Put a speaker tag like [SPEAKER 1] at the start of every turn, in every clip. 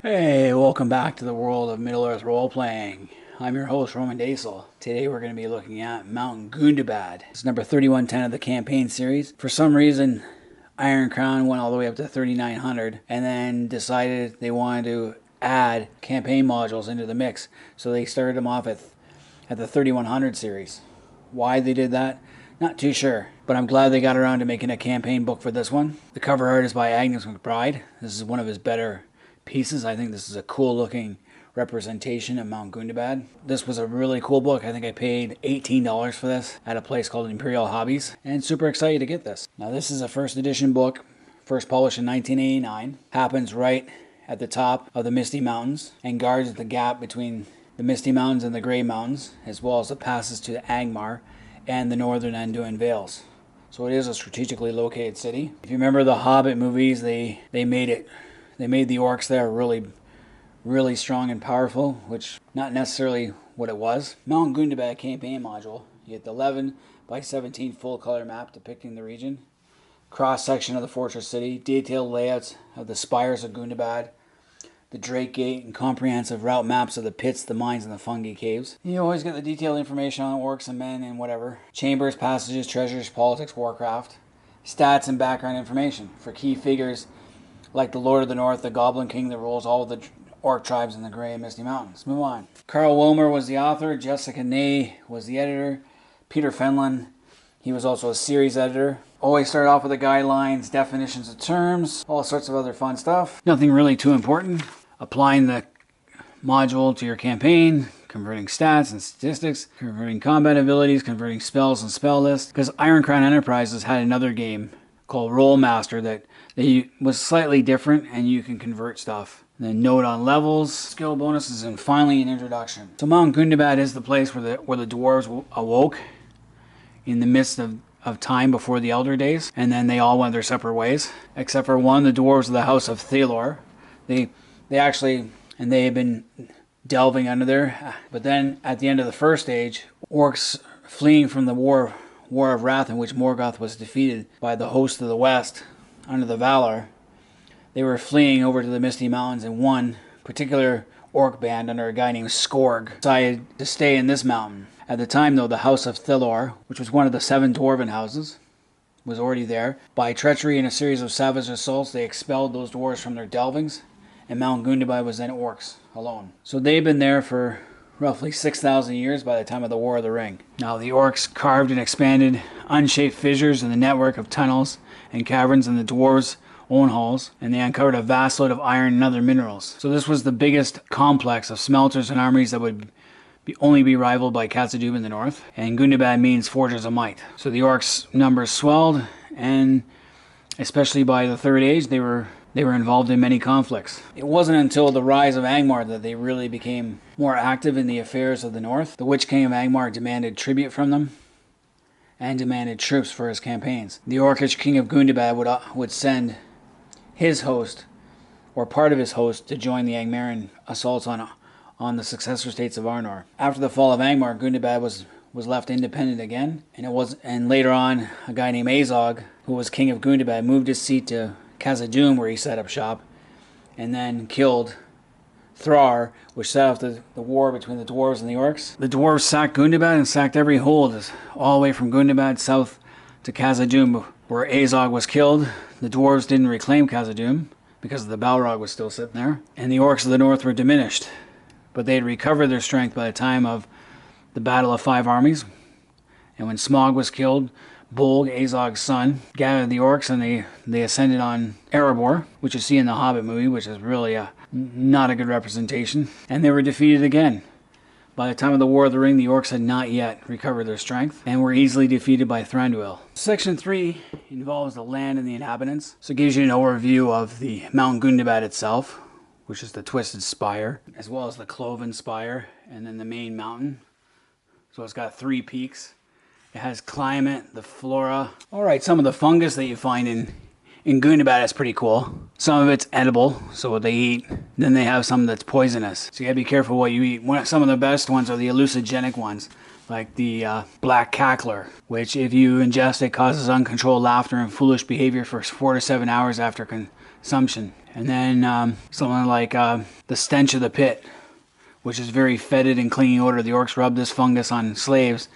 [SPEAKER 1] Hey, welcome back to the world of Middle-earth role-playing. I'm your host, Roman Daisel. Today we're going to be looking at Mount Gundabad. It's number 3110 of the campaign series. For some reason, Iron Crown went all the way up to 3900 and then decided they wanted to add campaign modules into the mix. So they started them off at the 3100 series. Why they did that? Not too sure, but I'm glad they got around to making a campaign book for this one. The cover art is by Agnes McBride. This is one of his better pieces. I think this is a cool looking representation of Mount Gundabad. This was a really cool book. I think I paid $18 for this at a place called Imperial Hobbies, and super excited to get this. Now this is a first edition book, first published in 1989. Happens right at the top of the Misty Mountains and guards the gap between the Misty Mountains and the Grey Mountains, as well as the passes to Angmar and the northern Anduin Vales. So it is a strategically located city. If you remember the Hobbit movies, they made the orcs there really strong and powerful, which not necessarily what it was. Mount Gundabad campaign module. You get the 11 by 17 full color map depicting the region. Cross section of the fortress city, detailed layouts of the spires of Gundabad, the Drake Gate, and comprehensive route maps of the pits, the mines, and the fungi caves. You always get the detailed information on orcs and men and whatever. Chambers, passages, treasures, politics, warcraft. Stats and background information for key figures like the Lord of the North, the Goblin King that rules all of the orc tribes in the Grey and Misty Mountains. Move on. Carl Wilmer was the author. Jessica Ney was the editor. Peter Fenlon, he was also a series editor. Always start off with the guidelines, definitions of terms, all sorts of other fun stuff. Nothing really too important. Applying the module to your campaign, converting stats and statistics, converting combat abilities, converting spells and spell lists. Because Iron Crown Enterprises had another game called Rollmaster that was slightly different, and you can convert stuff. And then note on levels, skill bonuses, and finally an introduction. So Mount Gundabad is the place where the dwarves awoke in the midst of time before the Elder Days, and then they all went their separate ways, except for one, the dwarves of the House of Thalor. They had been delving under there, but then at the end of the first age, orcs fleeing from the War of Wrath, in which Morgoth was defeated by the host of the West under the Valar, they were fleeing over to the Misty Mountains, and one particular orc band under a guy named Skorg decided to stay in this mountain. At the time, though, the House of Thalor, which was one of the 7 dwarven houses, was already there. By treachery and a series of savage assaults, they expelled those dwarves from their delvings, and Mount Gundabad was then orcs alone. So they've been there for roughly 6,000 years by the time of the War of the Ring. Now the orcs carved and expanded unshaped fissures in the network of tunnels and caverns in the dwarves' own halls, and they uncovered a vast load of iron and other minerals. So this was the biggest complex of smelters and armories that would only be rivaled by Khazad-dûm in the north, and Gundabad means Forges of Might. So the orcs' numbers swelled, and especially by the Third Age, they were involved in many conflicts. It wasn't until the rise of Angmar that they really became more active in the affairs of the north. The Witch King of Angmar demanded tribute from them and demanded troops for his campaigns. The Orcish King of Gundabad would send his host, or part of his host, to join the Angmaran assaults on the successor states of Arnor. After the fall of Angmar, Gundabad was left independent again, and later on, a guy named Azog, who was king of Gundabad, moved his seat to Khazad-dûm, where he set up shop, and then killed Thrar, which set off the war between the dwarves and the orcs. The dwarves sacked Gundabad and sacked every hold, all the way from Gundabad south to Khazad-dûm, where Azog was killed. The dwarves didn't reclaim Khazad-dûm because the Balrog was still sitting there, and the orcs of the north were diminished. But they had recovered their strength by the time of the Battle of Five Armies, and when Smaug was killed, Bolg, Azog's son, gathered the orcs, and they ascended on Erebor, which you see in the Hobbit movie, which is really not a good representation, and they were defeated again. By the time of the War of the Ring, the orcs had not yet recovered their strength and were easily defeated by Thranduil. Section 3 involves the land and the inhabitants, so it gives you an overview of the Mount Gundabad itself, which is the Twisted Spire, as well as the Cloven Spire, and then the main mountain. So it's got 3 peaks. It has climate, the flora. Alright, some of the fungus that you find in Gundabad is pretty cool. Some of it's edible, so what they eat. Then they have some that's poisonous, so you gotta be careful what you eat. Some of the best ones are the hallucinogenic ones, like the black cackler, which if you ingest it causes uncontrolled laughter and foolish behavior for 4 to 7 hours after consumption. And then something like the stench of the pit, which is very fetid and clinging odor. The orcs rub this fungus on slaves'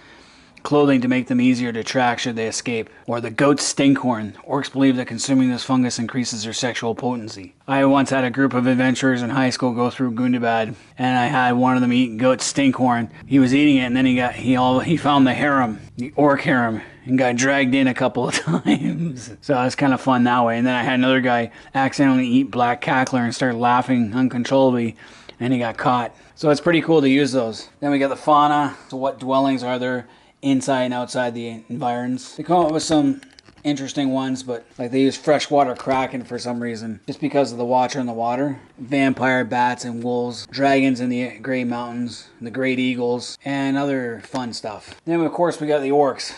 [SPEAKER 1] clothing to make them easier to track should they escape. Or the goat stinkhorn. Orcs believe that consuming this fungus increases their sexual potency. I once had a group of adventurers in high school go through Gundabad, and I had one of them eat goat stinkhorn. He was eating it, and then he found the harem, the Orc Harem, and got dragged in a couple of times. So it was kind of fun that way. And then I had another guy accidentally eat black cackler and start laughing uncontrollably, and he got caught. So it's pretty cool to use those. Then we got the fauna. So what dwellings are there inside and outside the environs? They come up with some interesting ones, but like they use freshwater kraken for some reason, just because of the watcher in the water. Vampire bats and wolves, dragons in the Grey Mountains, the great eagles, and other fun stuff. Then of course we got the orcs.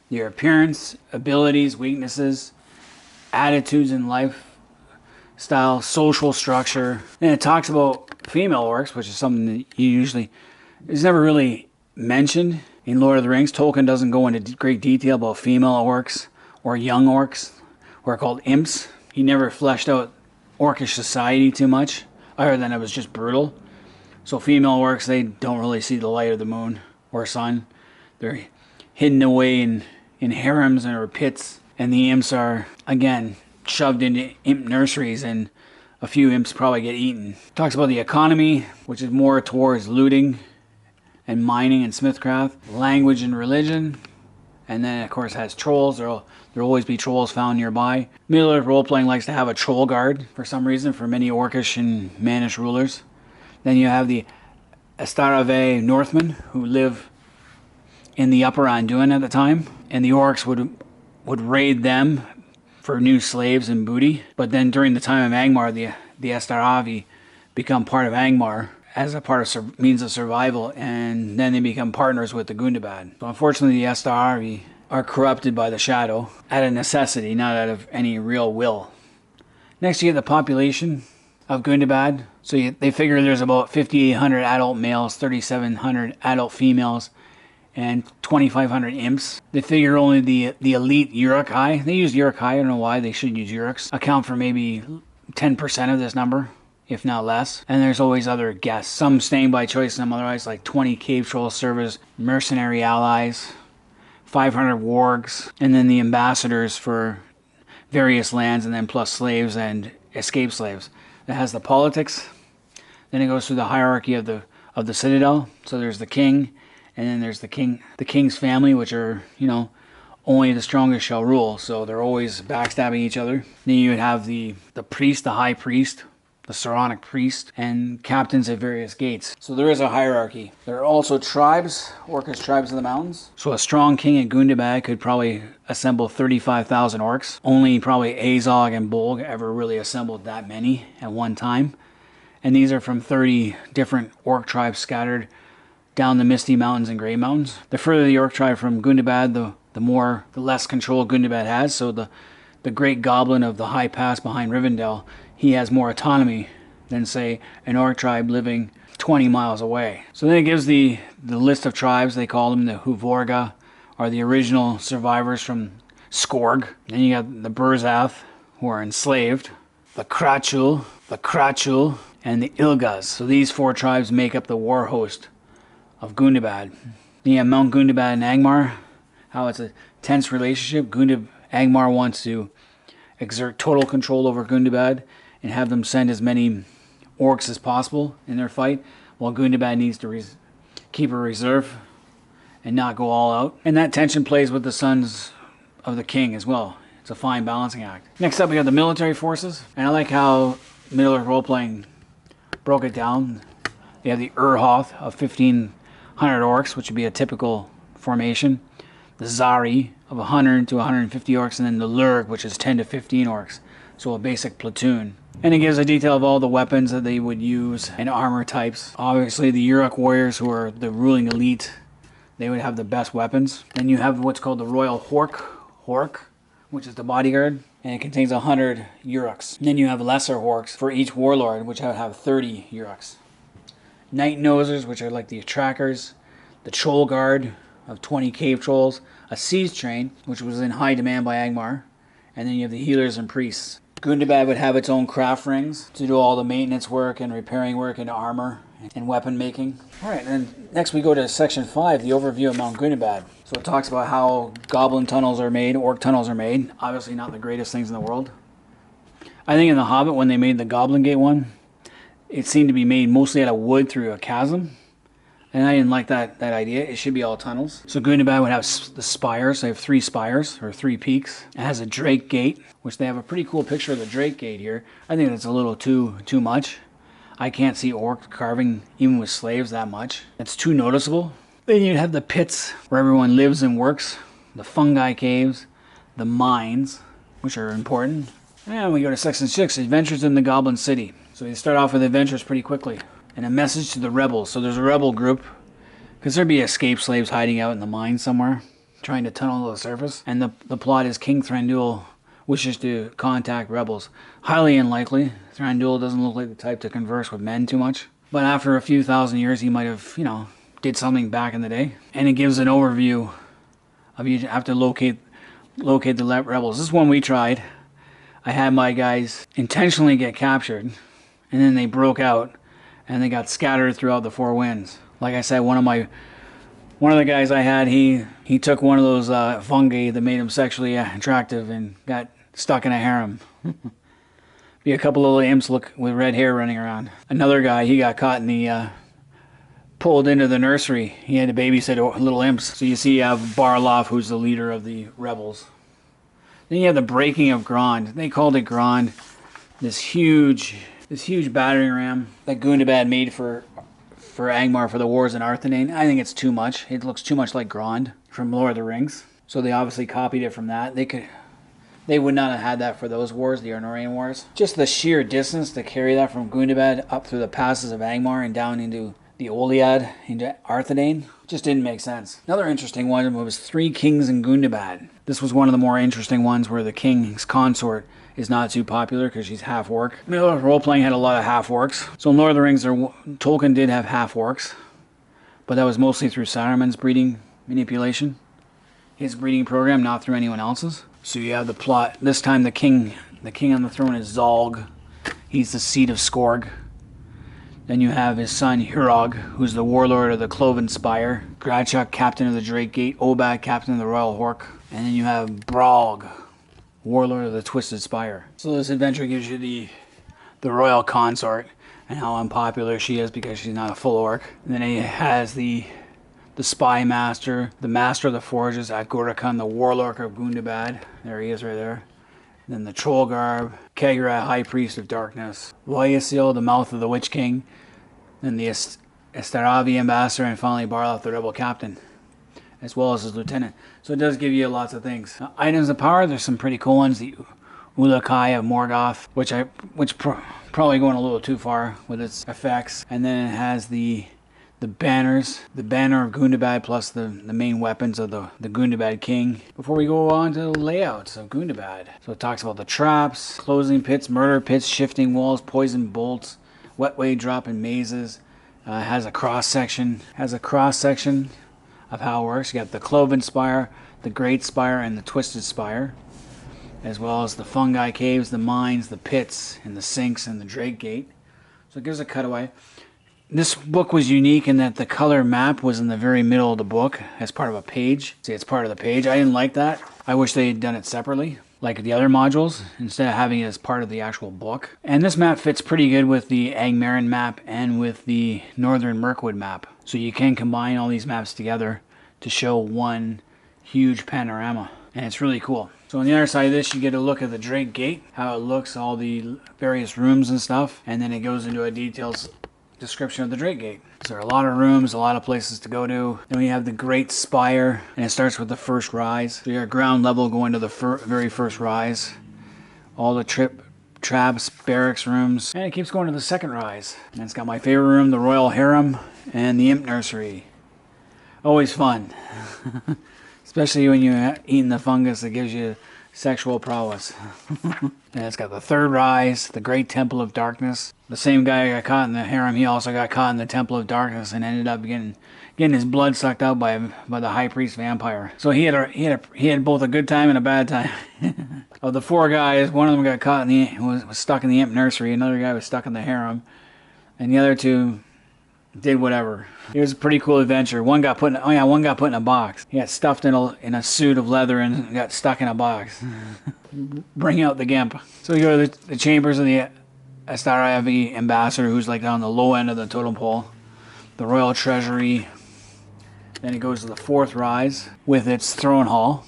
[SPEAKER 1] Their appearance, abilities, weaknesses, attitudes in life, style, social structure. And it talks about female orcs, which is something that you usually is never really mentioned in Lord of the Rings. Tolkien doesn't go into great detail about female orcs or young orcs, who are called imps. He never fleshed out orcish society too much, other than it was just brutal. So female orcs, they don't really see the light of the moon or sun. They're hidden away in harems or pits, and the imps are, again, shoved into imp nurseries, and a few imps probably get eaten. Talks about the economy, which is more towards looting and mining and smithcraft, language and religion, and then of course has trolls. There'll always be trolls found nearby. Middle-earth role-playing likes to have a troll guard for some reason for many orcish and mannish rulers. Then you have the Astarave Northmen, who live in the Upper Anduin at the time, and the orcs would raid them for new slaves and booty. But then during the time of Angmar, the Astaravi become part of Angmar as a part of means of survival, and then they become partners with the Gundabad. So unfortunately, the Astaravi are corrupted by the shadow out of necessity, not out of any real will. Next, you get the population of Gundabad. So they figure there's about 5,800 adult males, 3,700 adult females, and 2,500 imps. They figure only the elite Uruk-hai, they use Uruk-hai, I don't know why, they should use Uruks, account for maybe 10% of this number, if not less. And there's always other guests, some staying by choice, some otherwise, like 20 cave troll servers, mercenary allies, 500 wargs, and then the ambassadors for various lands, and then plus slaves and escaped slaves. It has the politics. Then it goes through the hierarchy of the citadel. So there's the king, and then there's the king's family, which are, only the strongest shall rule. So they're always backstabbing each other. Then you would have the priest, the high priest, the Saronic priest, and captains at various gates. So there is a hierarchy. There are also tribes, orcish tribes of the mountains. So a strong king at Gundabad could probably assemble 35,000 orcs. Only probably Azog and Bolg ever really assembled that many at one time. And these are from 30 different orc tribes scattered down the Misty Mountains and Grey Mountains. The further the orc tribe from Gundabad, the less control Gundabad has. So the great goblin of the high pass behind Rivendell, he has more autonomy than, say, an orc tribe living 20 miles away. So then it gives the list of tribes. They call them the Huvorga, are the original survivors from Skorg. Then you got the Burzath, who are enslaved, the Krachul, and the Ilgas. So these 4 tribes make up the war host of Gundabad. Then you have Mount Gundabad and Angmar, how it's a tense relationship. Angmar wants to exert total control over Gundabad and have them send as many orcs as possible in their fight, while Gundabad needs to keep a reserve and not go all out. And that tension plays with the sons of the king as well. It's a fine balancing act. Next up, we got the military forces. And I like how Middle-earth role-playing broke it down. You have the Urhoth of 1,500 orcs, which would be a typical formation. The Zari of 100 to 150 orcs, and then the Lurg, which is 10 to 15 orcs. So a basic platoon. And it gives a detail of all the weapons that they would use and armor types. Obviously, the Uruk warriors, who are the ruling elite, they would have the best weapons. Then you have what's called the Royal Hork, which is the bodyguard, and it contains 100 Uruks. And then you have lesser Horks for each warlord, which would have 30 Uruks. Night Nosers, which are like the trackers. the troll guard of 20 cave trolls, a siege train, which was in high demand by Angmar, and then you have the healers and priests. Gundabad would have its own craft rings to do all the maintenance work and repairing work and armor and weapon making. Alright, and next we go to section 5, the overview of Mount Gundabad. So it talks about how goblin tunnels are made, orc tunnels are made. Obviously not the greatest things in the world. I think in The Hobbit, when they made the Goblin Gate one, it seemed to be made mostly out of wood through a chasm. And I didn't like that idea. It should be all tunnels. So Gundabad would have the spires. They have 3 spires, or 3 peaks. It has a Drake Gate, which they have a pretty cool picture of the Drake Gate here. I think that's a little too much. I can't see orc carving, even with slaves, that much. It's too noticeable. Then you'd have the pits where everyone lives and works. The fungi caves. The mines, which are important. And we go to section 6, Adventures in the Goblin City. So you start off with adventures pretty quickly. And a message to the rebels. So there's a rebel group, because there'd be escaped slaves hiding out in the mine somewhere, trying to tunnel to the surface. And the plot is King Thranduil wishes to contact rebels. Highly unlikely. Thranduil doesn't look like the type to converse with men too much. But after a few thousand years, he might have, did something back in the day. And it gives an overview of you have to locate the rebels. This is one we tried. I had my guys intentionally get captured, and then they broke out. And they got scattered throughout the 4 winds. Like I said, one of the guys I had, he took one of those fungi that made him sexually attractive and got stuck in a harem. Be a couple of little imps with red hair running around. Another guy, he got caught in the pulled into the nursery. He had to babysit little imps. So you see you have Barloff, who's the leader of the rebels. Then you have the breaking of Grond. They called it Grond. This huge battering ram that Gundabad made for Angmar for the wars in Arthedain. I think it's too much. It looks too much like Grond from Lord of the Rings. So they obviously copied it from that. They would not have had that for those wars, the Arnorian wars. Just the sheer distance to carry that from Gundabad up through the passes of Angmar and down into the Oliad, into Arthedain, just didn't make sense. Another interesting one was 3 Kings in Gundabad. This was one of the more interesting ones where the king's consort is not too popular because she's half orc. Role-playing had a lot of half orcs. So in Lord of the Rings, Tolkien did have half orcs, but that was mostly through Saruman's breeding manipulation. His breeding program, not through anyone else's. So you have the plot. This time the king on the throne is Zalg. He's the seat of Skorg. Then you have his son Hurog, who's the warlord of the Cloven Spire. Gradchuk, captain of the Drake Gate. Obad, captain of the Royal Hork. And then you have Bralg, warlord of the Twisted Spire. So this adventure gives you the royal consort and how unpopular she is because she's not a full orc. And then it has the spy master, the master of the forges, Agurakan, the warlord of Gundabad. There he is right there. And then the troll garb, Kegrat, high priest of darkness, Loyasil, the mouth of the witch king, then the Estaravi ambassador, and finally Barloff, the rebel captain, as well as his lieutenant. So it does give you lots of things. Items of power, there's some pretty cool ones. The Ulakai of Morgoth, which probably going a little too far with its effects. And then it has the banners, the banner of Gundabad plus the main weapons of the Gundabad king. Before we go on to the layouts of Gundabad. So it talks about the traps, closing pits, murder pits, shifting walls, poison bolts, wet way drop and mazes. Has a cross section. Of how it works. You got the Cloven Spire, the Great Spire, and the Twisted Spire, as well as the fungi caves, the mines, the pits, and the sinks, and the Drake Gate. So it gives a cutaway. This book was unique in that the color map was in the very middle of the book as part of a page. See, it's part of the page. I didn't like that. I wish they had done it separately, like the other modules, instead of having it as part of the actual book. And this map fits pretty good with the Angmaren map and with the Northern Mirkwood map. So you can combine all these maps together to show one huge panorama. And it's really cool. So on the other side of this, you get a look at the Drake Gate, how it looks, all the various rooms and stuff. And then it goes into a detailed description of the Drake Gate. So there are a lot of rooms, a lot of places to go to. Then we have the Great Spire, and it starts with the first rise. So you're at ground level going to the very first rise. All the traps, barracks rooms, and it keeps going to the second rise. And it's got my favorite room, the Royal Harem, and the Imp Nursery. Always fun. Especially when you're eating the fungus that gives you sexual prowess. And it's got the third rise, the Great Temple of Darkness. The same guy who got caught in the harem, he also got caught in the Temple of Darkness and ended up getting his blood sucked out by the high priest vampire. So he had both a good time and a bad time. Of the 4 guys, one of them got caught was stuck in the imp nursery. Another guy was stuck in the harem, and the other 2 did whatever. It was a pretty cool adventure. One got put in a box. He got stuffed in a suit of leather and got stuck in a box. Bring out the gimp. So you go to the chambers of the Astaravi ambassador, who's like on the low end of the totem pole. The royal treasury. Then it goes to the 4th rise with its throne hall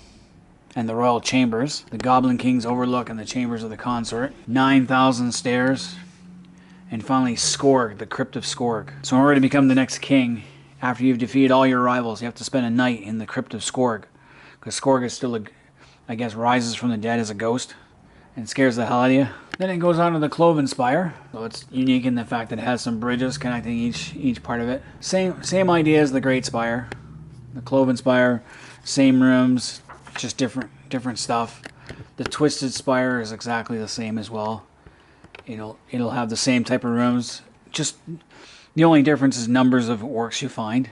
[SPEAKER 1] and the royal chambers. The Goblin King's overlook and the chambers of the consort. 9,000 stairs. And finally, Skorg, the Crypt of Skorg. So in order to become the next king, after you've defeated all your rivals, you have to spend a night in the Crypt of Skorg. Because Skorg is still, I guess, rises from the dead as a ghost and scares the hell out of you. Then it goes on to the Cloven Spire. So it's unique in the fact that it has some bridges connecting each part of it. Same idea as the Great Spire. The Cloven Spire, same rooms, just different stuff. The Twisted Spire is exactly the same as well. It'll have the same type of rooms. Just the only difference is numbers of orcs you find.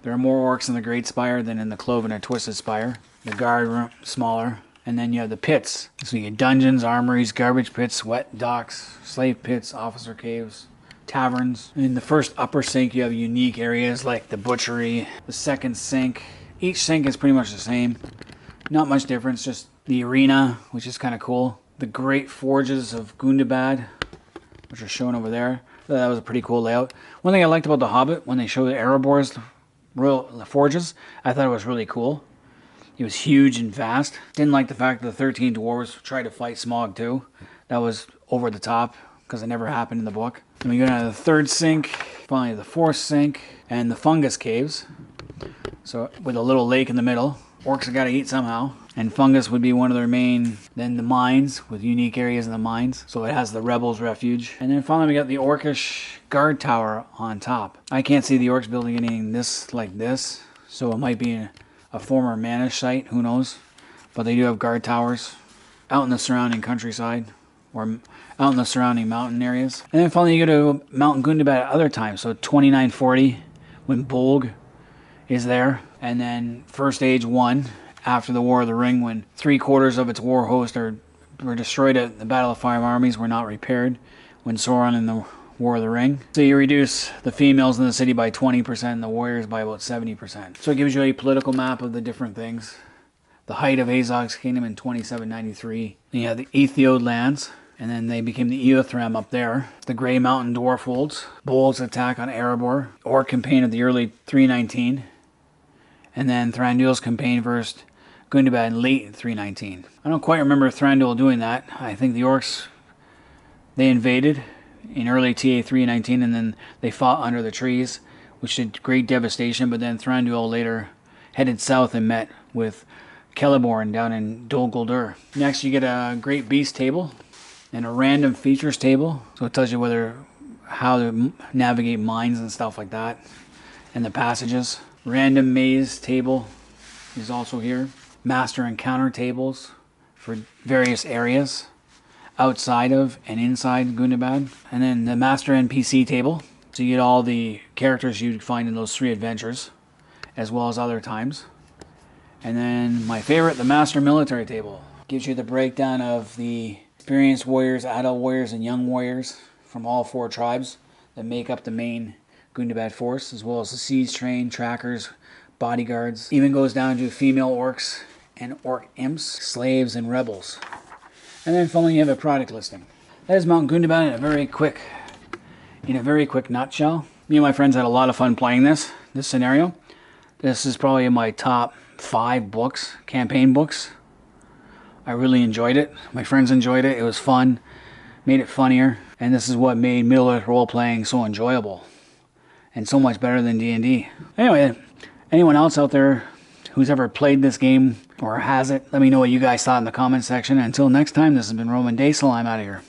[SPEAKER 1] There are more orcs in the Great Spire than in the Cloven or Twisted Spire. The guard room smaller, and then you have the pits. So you get dungeons, armories, garbage pits, wet docks, slave pits, officer caves, taverns. In the first upper sink, you have unique areas like the butchery. The second sink, each sink is pretty much the same. Not much difference, just the arena, which is kind of cool. The great forges of Gundabad, which are shown over there. That was a pretty cool layout. One thing I liked about The Hobbit, when they showed the Erebor's the forges, I thought it was really cool. It was huge and vast. Didn't like the fact that the 13 dwarves tried to fight Smaug too. That was over the top, because it never happened in the book. Then we go down to the 3rd sink, finally the 4th sink, and the fungus caves. So with a little lake in the middle. Orcs have got to eat somehow. And fungus would be one of their main. Then the mines, with unique areas in the mines. So it has the rebels' refuge. And then finally we got the orcish guard tower on top. I can't see the orcs building anything like this. So it might be a former Manish site, who knows. But they do have guard towers out in the surrounding countryside. Or out in the surrounding mountain areas. And then finally you go to Mount Gundabad at other times. So 2940, when Bolg is there. And then First Age 1, after the War of the Ring, when 3/4 of its war hosts were destroyed at the Battle of Five Armies, were not repaired, when Sauron in the War of the Ring. So you reduce the females in the city by 20% and the warriors by about 70%. So it gives you a political map of the different things. The height of Azog's kingdom in 2793. Then you have the Ethiod lands, and then they became the Eothram up there. The Grey Mountain Dwarfholds. Bolg's attack on Erebor. Orc campaign of the early 319. And then Thranduil's campaign versus Gundabad in late 319. I don't quite remember Thranduil doing that. I think the orcs, they invaded in early TA 319 and then they fought under the trees, which did great devastation, but then Thranduil later headed south and met with Celeborn down in Dol Guldur. Next you get a Great Beast table and a random features table. So it tells you how to navigate mines and stuff like that, and the passages. Random maze table is also here. Master encounter tables for various areas outside of and inside Gundabad. And then the master NPC table. So you get all the characters you'd find in those 3 adventures, as well as other times. And then my favorite, the master military table. Gives you the breakdown of the experienced warriors, adult warriors, and young warriors from all 4 tribes that make up the main Gundabad force, as well as the siege train, trackers, bodyguards. Even goes down to female orcs and orc imps, slaves, and rebels. And then finally you have a product listing. That is Mount Gundabad in a very quick nutshell. Me and my friends had a lot of fun playing this scenario. This is probably in my top 5 books, campaign books. I really enjoyed it. My friends enjoyed it. It was fun, made it funnier, and this is what made Middle-earth role-playing so enjoyable. And so much better than D&D. Anyway, anyone else out there who's ever played this game or has it, let me know what you guys thought in the comment section. Until next time, this has been Roman Daisel. I'm out of here.